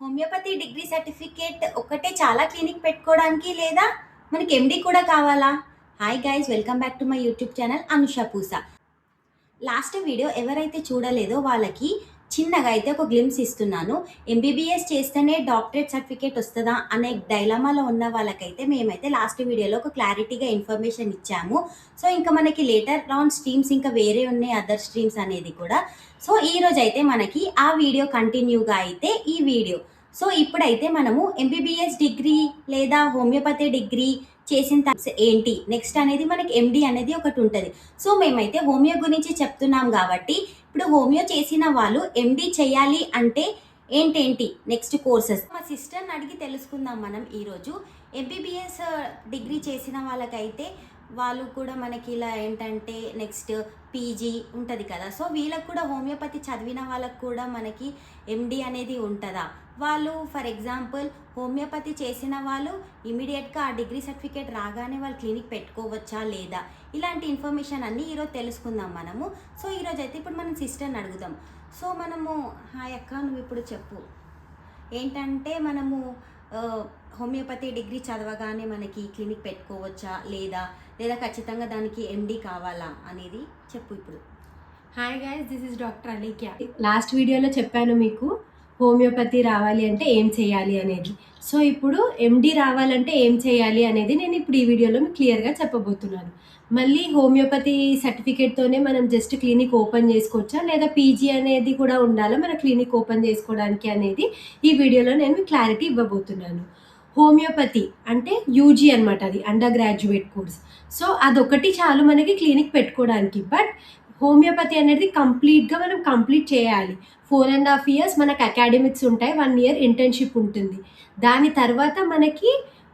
Homeopathy degree certificate ఒక్కటే చాలా clinic పెట్టుకోవడానికి లేదా మనకి ఎండి కూడా కావాలా? Hi guys, welcome back to my YouTube channel Anusha Poosa. Last video ఎవరైతే చూడలేదో వాళ్ళకి చిన్నగా అయితే ఒక గ్లిమ్స్ ఇస్తున్నాను. ఎంబీబీఎస్ చేస్తేనే డాక్టరేట్ సర్టిఫికేట్ వస్తుందా అనే డైలమాలో ఉన్న వాళ్ళకైతే మేమైతే లాస్ట్ వీడియోలో ఒక క్లారిటీగా ఇన్ఫర్మేషన్ ఇచ్చాము. సో ఇంకా మనకి లేటర్ ఆన్ స్ట్రీమ్స్ ఇంకా వేరే ఉన్నాయి, అదర్ స్ట్రీమ్స్ అనేది కూడా. సో ఈరోజు అయితే మనకి ఆ వీడియో కంటిన్యూగా అయితే ఈ వీడియో. సో ఇప్పుడైతే మనము ఎంబీబీఎస్ డిగ్రీ లేదా హోమియోపతి డిగ్రీ చేసిన తర్వాత ఏంటి నెక్స్ట్ అనేది మనకి ఎండి అనేది ఒకటి ఉంటుంది. సో మేమైతే హోమియో గురించి చెప్తున్నాం కాబట్టి ఇప్పుడు హోమియో చేసిన వాళ్ళు ఎండి చేయాలి అంటే ఏంటేంటి నెక్స్ట్ కోర్సెస్ మా సిస్టర్ని అడిగి తెలుసుకుందాం మనం ఈరోజు. ఎంబీబీఎస్ డిగ్రీ చేసిన వాళ్ళకైతే వాళ్ళు కూడా మనకి ఇలా ఏంటంటే నెక్స్ట్ పీజీ ఉంటుంది కదా. సో వీళ్ళకి కూడా హోమియోపతి చదివిన వాళ్ళకు కూడా మనకి ఎండి అనేది ఉంటుందా? వాళ్ళు ఫర్ ఎగ్జాంపుల్ హోమియోపతి చేసిన వాళ్ళు ఇమీడియట్గా ఆ డిగ్రీ సర్టిఫికేట్ రాగానే వాళ్ళు క్లినిక్ పెట్టుకోవచ్చా లేదా? ఇలాంటి ఇన్ఫర్మేషన్ అన్నీ ఈరోజు తెలుసుకుందాం మనము. సో ఈరోజు అయితే ఇప్పుడు మనం సిస్టర్ని అడుగుదాం. సో మనము హాయ్ అక్క, నువ్వు ఇప్పుడు చెప్పు ఏంటంటే మనము హోమియోపతి డిగ్రీ చదవగానే మనకి క్లినిక్ పెట్టుకోవచ్చా లేదా లేదా ఖచ్చితంగా దానికి ఎండి కావాలా అనేది చెప్పు ఇప్పుడు. Hi guys, this is doctor అలీక్యా. లాస్ట్ వీడియోలో చెప్పాను మీకు హోమియోపతి రావాలి అంటే ఏం చేయాలి అనేది. సో ఇప్పుడు ఎండి రావాలంటే ఏం చేయాలి అనేది నేను ఇప్పుడు ఈ వీడియోలో మీకు క్లియర్గా చెప్పబోతున్నాను. మళ్ళీ హోమియోపతి సర్టిఫికేట్తోనే మనం జస్ట్ క్లినిక్ ఓపెన్ చేసుకోవచ్చా లేదా పీజీ అనేది కూడా ఉండాలా మన క్లినిక్ ఓపెన్ చేసుకోవడానికి అనేది ఈ వీడియోలో నేను మీకు క్లారిటీ ఇవ్వబోతున్నాను. హోమియోపతి అంటే యూజీ అనమాట, అది అండర్ గ్రాడ్యుయేట్ కోర్స్. సో అదొకటి చాలు మనకి క్లినిక్ పెట్టుకోవడానికి. బట్ హోమియోపతి అనేది కంప్లీట్గా మనం కంప్లీట్ చేయాలి. 4.5 years మనకు అకాడమిక్స్ ఉంటాయి, 1 year ఇంటర్న్షిప్ ఉంటుంది. దాని తర్వాత మనకి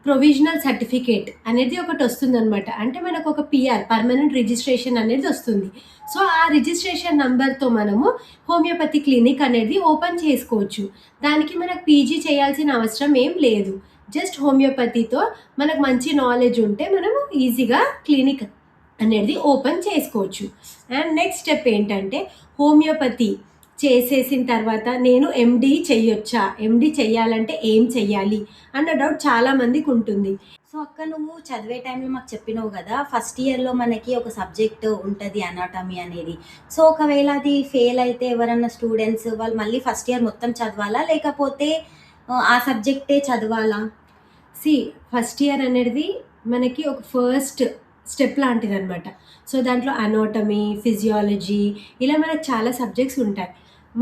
ప్రొవిజనల్ సర్టిఫికేట్ అనేది ఒకటి వస్తుంది అనమాట. అంటే మనకు ఒక పిఆర్ పర్మనెంట్ రిజిస్ట్రేషన్ అనేది వస్తుంది. సో ఆ రిజిస్ట్రేషన్ నెంబర్తో మనము హోమియోపతి క్లినిక్ అనేది ఓపెన్ చేసుకోవచ్చు. దానికి మనకు పీజీ చేయాల్సిన అవసరం ఏం లేదు. జస్ట్ హోమియోపతితో మనకు మంచి నాలెడ్జ్ ఉంటే మనము ఈజీగా క్లినిక్ అనేది ఓపెన్ చేసుకోవచ్చు. అండ్ నెక్స్ట్ స్టెప్ ఏంటంటే హోమియోపతి చేసేసిన తర్వాత నేను ఎండి చెయ్యొచ్చా, ఎండి చెయ్యాలంటే ఏం చెయ్యాలి అన్న డౌట్ చాలామందికి ఉంటుంది. సో అక్క, నువ్వు చదివే టైంలో మాకు చెప్పినావు కదా, ఫస్ట్ ఇయర్లో మనకి ఒక సబ్జెక్ట్ ఉంటుంది అనాటమీ అనేది. సో ఒకవేళ అది ఫెయిల్ అయితే ఎవరన్నా స్టూడెంట్స్ వాళ్ళు మళ్ళీ ఫస్ట్ ఇయర్ మొత్తం చదవాలా లేకపోతే ఆ సబ్జెక్టే చదవాలా? ఫస్ట్ ఇయర్ అనేది మనకి ఒక ఫస్ట్ స్టెప్ లాంటిది అనమాట. సో దాంట్లో అనాటమీ, ఫిజియాలజీ ఇలా మనకు చాలా సబ్జెక్ట్స్ ఉంటాయి.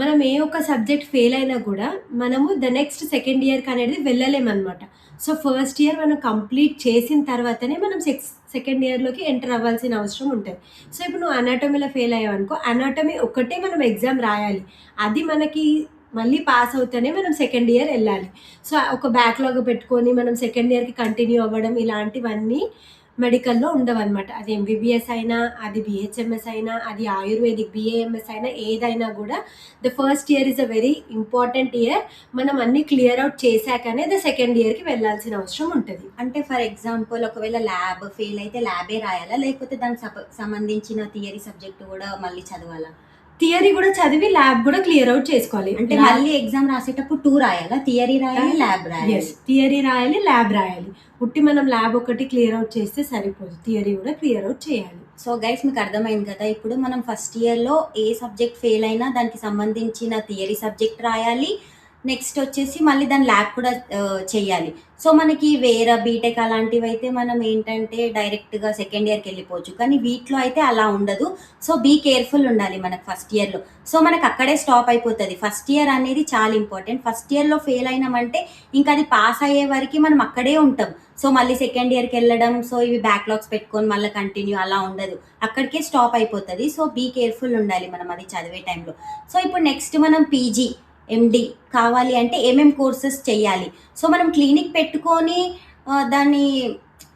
మనం ఏ ఒక్క సబ్జెక్ట్ ఫెయిల్ అయినా కూడా మనము నెక్స్ట్ సెకండ్ ఇయర్కి అనేది వెళ్ళలేమన్నమాట. సో ఫస్ట్ ఇయర్ మనం కంప్లీట్ చేసిన తర్వాతనే మనం సెకండ్ ఇయర్లోకి ఎంటర్ అవ్వాల్సిన అవసరం ఉంటుంది. సో ఇప్పుడు నువ్వు అనాటమీలో ఫెయిల్ అయ్యావు అనుకో, అనాటమీ ఒక్కటే మనం ఎగ్జామ్ రాయాలి. అది మనకి మళ్ళీ పాస్ అవుతూనే మనం సెకండ్ ఇయర్ వెళ్ళాలి. సో ఒక బ్యాక్లాగ్ పెట్టుకొని మనం సెకండ్ ఇయర్కి కంటిన్యూ అవ్వడం ఇలాంటివన్నీ మెడికల్లో ఉండవన్నమాట. అది ఎంబీబీఎస్ అయినా, అది బిహెచ్ఎంఎస్ అయినా, అది ఆయుర్వేదిక్ బిఏఎంఎస్ అయినా, ఏదైనా కూడా the first year is a very important year. మనం అన్ని క్లియర్ అవుట్ చేశాకనే ద సెకండ్ ఇయర్కి వెళ్ళాల్సిన అవసరం ఉంటుంది. అంటే ఫర్ ఎగ్జాంపుల్ ఒకవేళ ల్యాబ్ ఫెయిల్ అయితే ల్యాబే రాయాలా లేకపోతే దానికి సంబంధించిన థియరీ సబ్జెక్ట్ కూడా మళ్ళీ చదవాలా? థియరీ కూడా చదివి ల్యాబ్ కూడా క్లియర్ అవుట్ చేసుకోవాలి. అంటే మళ్ళీ ఎగ్జామ్ రాసేటప్పుడు 2 రాయాలా? థియరీ రాయాలి, ల్యాబ్ రాయాలి. థియరీ రాయాలి, ల్యాబ్ రాయాలి. ఉట్టి మనం ల్యాబ్ ఒకటి క్లియర్ అవుట్ చేస్తే సరిపోదు, థియరీ కూడా క్లియర్ అవుట్ చేయాలి. సో గైస్, మీకు అర్థమైంది కదా. ఇప్పుడు మనం ఫస్ట్ ఇయర్లో ఏ సబ్జెక్ట్ ఫెయిల్ అయినా దానికి సంబంధించిన థియరీ సబ్జెక్ట్ రాయాలి, నెక్స్ట్ వచ్చేసి మళ్ళీ దాని ల్యాబ్ కూడా చేయాలి. సో మనకి వేరే బీటెక్ అలాంటివి అయితే మనం ఏంటంటే డైరెక్ట్గా సెకండ్ ఇయర్కి వెళ్ళిపోవచ్చు, కానీ వీటిలో అయితే అలా ఉండదు. సో బీ కేర్ఫుల్ ఉండాలి మనకు ఫస్ట్ ఇయర్లో. సో మనకు అక్కడే స్టాప్ అయిపోతుంది. ఫస్ట్ ఇయర్ అనేది చాలా ఇంపార్టెంట్. ఫస్ట్ ఇయర్లో ఫెయిల్ అయినామంటే ఇంకా అది పాస్ అయ్యే వరకు మనం అక్కడే ఉంటాం. సో మళ్ళీ సెకండ్ ఇయర్కి వెళ్ళడం, సో ఇవి బ్యాక్లాగ్స్ పెట్టుకొని మళ్ళీ కంటిన్యూ అలా ఉండదు, అక్కడికే స్టాప్ అయిపోతుంది. సో బీ కేర్ఫుల్ ఉండాలి మనం అది చదివే టైంలో. సో ఇప్పుడు నెక్స్ట్ మనం పీజీ ఎండి కావాలి అంటే ఏమేం కోర్సెస్ చేయాలి? సో మనం క్లినిక్ పెట్టుకొని దాన్ని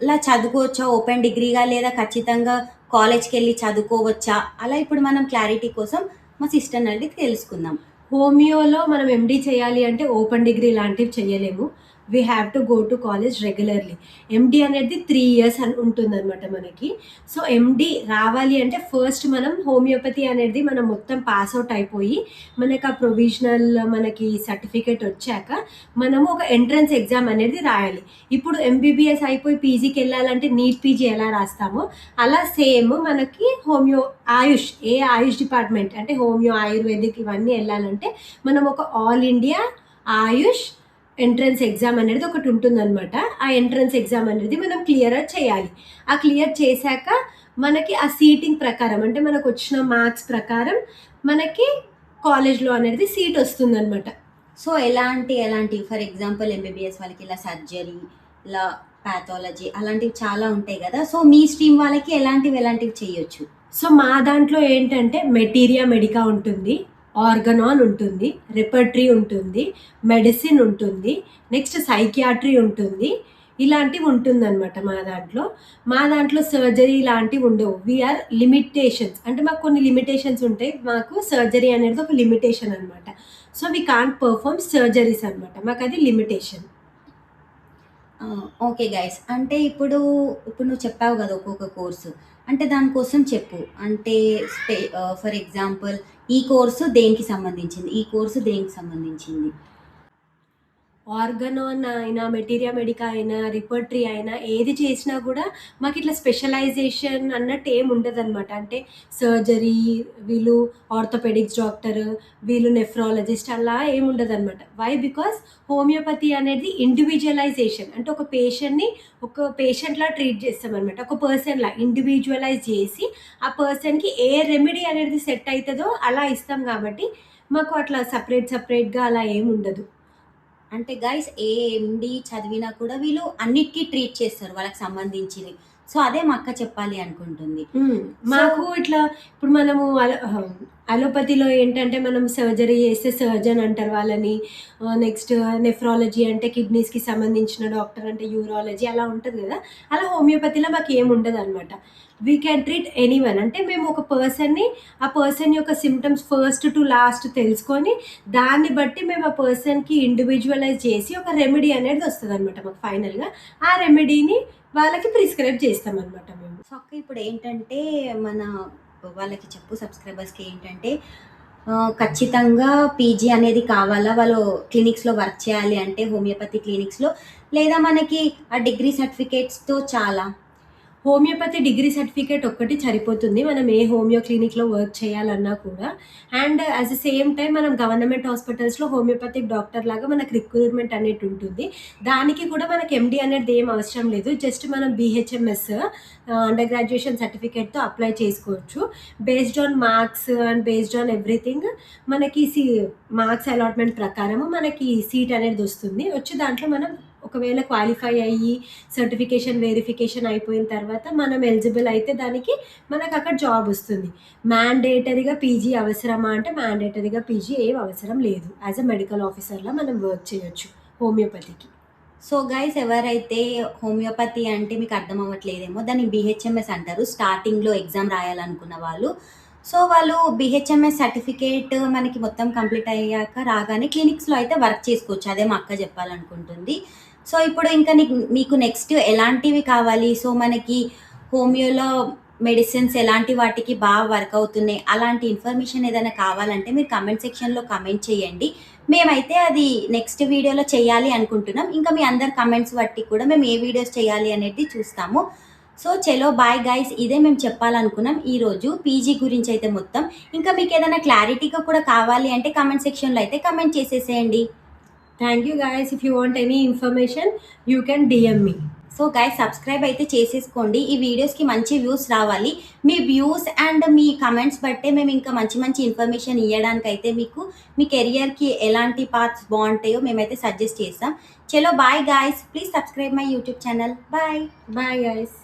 ఇలా చదువుకోవచ్చా ఓపెన్ డిగ్రీగా లేదా ఖచ్చితంగా కాలేజ్కి వెళ్ళి చదువుకోవచ్చా? అలా ఇప్పుడు మనం క్లారిటీ కోసం మా సిస్టర్ అడిగి తెలుసుకుందాం. హోమియోలో మనం ఎండి చేయాలి అంటే ఓపెన్ డిగ్రీ లాంటివి చేయలేము. We have to go to college regularly. MD అనేది 3 ఇయర్స్ అని ఉంటుందన్నమాట మనకి. సో ఎండి రావాలి అంటే ఫస్ట్ మనం హోమియోపతి అనేది మనం మొత్తం పాస్ అవుట్ అయిపోయి మనకి ఆ ప్రొవిజనల్ మనకి సర్టిఫికేట్ వచ్చాక మనము ఒక ఎంట్రన్స్ ఎగ్జామ్ అనేది రాయాలి. ఇప్పుడు ఎంబీబీఎస్ అయిపోయి పీజీకి వెళ్ళాలంటే నీట్ పీజీ ఎలా రాస్తామో అలా సేమ్ మనకి ఆయుష్ డిపార్ట్మెంట్ అంటే హోమియో, ఆయుర్వేదిక్ ఇవన్నీ వెళ్ళాలంటే మనం ఒక ఆల్ ఇండియా ఆయుష్ ఎంట్రన్స్ ఎగ్జామ్ అనేది ఒకటి ఉంటుందన్నమాట. ఆ ఎంట్రన్స్ ఎగ్జామ్ అనేది మనం క్లియర్ చేయాలి. ఆ క్లియర్ చేశాక మనకి ఆ సీటింగ్ ప్రకారం అంటే మనకు వచ్చిన మార్క్స్ ప్రకారం మనకి కాలేజ్లో అనేది సీట్ వస్తుందన్నమాట. సో ఎలాంటి ఫర్ ఎగ్జాంపుల్ ఎంబీబీఎస్ వాళ్ళకి ఇలా సర్జరీ, ఇలా పాథాలజీ అలాంటివి చాలా ఉంటాయి కదా. సో మీ స్ట్రీమ్ వాళ్ళకి ఎలాంటివి చేయొచ్చు? సో మా దాంట్లో ఏంటంటే మెటీరియా మెడికా ఉంటుంది, ఆర్గనాన్ ఉంటుంది, రిపర్టరీ ఉంటుంది, మెడిసిన్ ఉంటుంది, నెక్స్ట్ సైకియాట్రీ ఉంటుంది. ఇలాంటివి ఉంటుందన్నమాట మా దాంట్లో సర్జరీ ఇలాంటివి ఉండవు. వీఆర్ లిమిటేషన్స్ అంటే మాకు కొన్ని లిమిటేషన్స్ ఉంటాయి. మాకు సర్జరీ అనేది ఒక లిమిటేషన్ అనమాట. So we can't perform surgeries అనమాట. మాకు అది లిమిటేషన్. Okay guys. అంటే ఇప్పుడు నువ్వు చెప్పావు కదా ఒక్కొక్క కోర్సు. అంటే దానికోసం చెప్పు. అంటే ఫర్ ఎగ్జాంపుల్ ఈ కోర్సు దేనికి సంబంధించింది, ఈ కోర్సు దేనికి సంబంధించింది? ఆర్గనాన్ అయినా, మెటీరియా మెడికా అయినా, రిపర్టరీ అయినా ఏది చేసినా కూడా మాకు ఇట్లా స్పెషలైజేషన్ అన్నట్టు ఏమి ఉండదన్నమాట. అంటే సర్జరీ వీళ్ళు ఆర్థోపెడిక్స్ డాక్టర్, వీళ్ళు నెఫ్రాలజిస్ట్ అలా ఏమి ఉండదన్నమాట. వై? బికాస్ హోమియోపతి అనేది ఇండివిజువలైజేషన్ అంటే ఒక పేషెంట్లా ట్రీట్ చేస్తామన్నమాట. ఒక పర్సన్లా ఇండివిజువలైజ్ చేసి ఆ పర్సన్కి ఏ రెమెడీ అనేది సెట్ అవుతుందో అలా ఇస్తాం. కాబట్టి మాకు అట్లా సపరేట్గా అలా ఏమి ఉండదు. అంటే గైస్ ఎండి చదివినా కూడా వీళ్ళు అన్నిటికీ ట్రీట్ చేస్తారు వాళ్ళకి సంబంధించినవి. సో అదే మా అక్క చెప్పాలి అనుకుంటుంది. మాకు ఇట్లా ఇప్పుడు మనము అలోపతిలో ఏంటంటే మనం సర్జరీ చేస్తే సర్జన్ అంటారు వాళ్ళని. నెక్స్ట్ నెఫ్రాలజీ అంటే కిడ్నీస్కి సంబంధించిన డాక్టర్ అంటే యూరాలజీ అలా ఉంటుంది కదా. అలా హోమియోపతిలో మాకు ఏమి ఉండదు అనమాట. We can treat anyone. అంటే మేము ఒక పర్సన్ని ఆ పర్సన్ యొక్క సిమ్టమ్స్ ఫస్ట్ టు లాస్ట్ తెలుసుకొని దాన్ని బట్టి మేము ఆ పర్సన్కి ఇండివిజువలైజ్ చేసి ఒక రెమెడీ అనేది వస్తుంది అనమాట మాకు ఫైనల్గా. ఆ రెమెడీని వాళ్ళకి ప్రిస్క్రైబ్ చేస్తామన్నమాట మేము. సో అక్క ఇప్పుడు ఏంటంటే మన వాళ్ళకి చెప్పు సబ్స్క్రైబర్స్కి ఏంటంటే ఖచ్చితంగా పీజీ అనేది కావాలా వాళ్ళు క్లినిక్స్లో వర్క్ చేయాలి అంటే హోమియోపతి క్లినిక్స్లో, లేదా మనకి ఆ డిగ్రీ సర్టిఫికేట్స్తో చాలా? హోమియోపతి డిగ్రీ సర్టిఫికేట్ ఒక్కటి సరిపోతుంది మనం ఏ హోమియో క్లినిక్లో వర్క్ చేయాలన్నా కూడా. And at the same time మనం గవర్నమెంట్ హాస్పిటల్స్లో హోమియోపతిక్ డాక్టర్ లాగా మనకు రిక్రూట్మెంట్ అనేది ఉంటుంది. దానికి కూడా మనకి ఎండి అనేది ఏం అవసరం లేదు. జస్ట్ మనం బిహెచ్ఎంఎస్ అండర్ గ్రాడ్యుయేషన్ సర్టిఫికేట్తో అప్లై చేసుకోవచ్చు. Based on marks and based on everything మనకి మార్క్స్ అలాట్మెంట్ ప్రకారము మనకి సీట్ అనేది వస్తుంది. వచ్చి దాంట్లో మనం ఒకవేళ క్వాలిఫై అయ్యి సర్టిఫికేషన్ వెరిఫికేషన్ అయిపోయిన తర్వాత మనం ఎలిజిబుల్ అయితే దానికి మనకు అక్కడ జాబ్ వస్తుంది. మ్యాండేటరీగా పీజీ అవసరమా అంటే మ్యాండేటరీగా పీజీ ఏం అవసరం లేదు. యాజ్ అ మెడికల్ ఆఫీసర్లా మనం వర్క్ చేయొచ్చు హోమియోపతికి. సో గైస్ ఎవరైతే హోమియోపతి అంటే మీకు అర్థం అవ్వట్లేదేమో, దాన్ని బిహెచ్ఎంఎస్ అంటారు. స్టార్టింగ్లో ఎగ్జామ్ రాయాలనుకున్న వాళ్ళు. సో వాళ్ళు బిహెచ్ఎంఎస్ సర్టిఫికేట్ మనకి మొత్తం కంప్లీట్ అయ్యాక రాగానే క్లినిక్స్లో అయితే వర్క్ చేసుకోవచ్చు. అదే మా అక్క చెప్పాలనుకుంటుంది. సో ఇప్పుడు ఇంకా మీకు నెక్స్ట్ ఎలాంటివి కావాలి? సో మనకి హోమియోలో మెడిసిన్స్ ఎలాంటి వాటికి బాగా వర్క్ అవుతున్నాయి, అలాంటి ఇన్ఫర్మేషన్ ఏదైనా కావాలంటే మీరు కమెంట్ సెక్షన్లో కమెంట్ చేయండి. మేమైతే అది నెక్స్ట్ వీడియోలో చేయాలి అనుకుంటున్నాం. ఇంకా మీ అందరి కమెంట్స్ బట్టి కూడా మేము ఏ వీడియోస్ చేయాలి అనేది చూస్తాము. సో చలో బాయ్ గైస్, ఇదే మేము చెప్పాలనుకున్నాం ఈరోజు పీజీ గురించి అయితే మొత్తం. ఇంకా మీకు ఏదైనా క్లారిటీగా కూడా కావాలి అంటే కమెంట్ సెక్షన్లో అయితే కమెంట్ చేసేసేయండి. Thank you guys. If you want any information you can DM me. So guys subscribe అయితే చేసేసుకోండి. ఈ వీడియోస్కి మంచి వ్యూస్ రావాలి. మీ వ్యూస్ అండ్ మీ కమెంట్స్ బట్టే మేము ఇంకా మంచి ఇన్ఫర్మేషన్ ఇవ్వడానికి అయితే మీ కెరియర్కి ఎలాంటి పాత్స్ బాగుంటాయో మేమైతే సజెస్ట్ చేస్తాం. చలో bye guys, please subscribe my YouTube channel. Bye bye guys.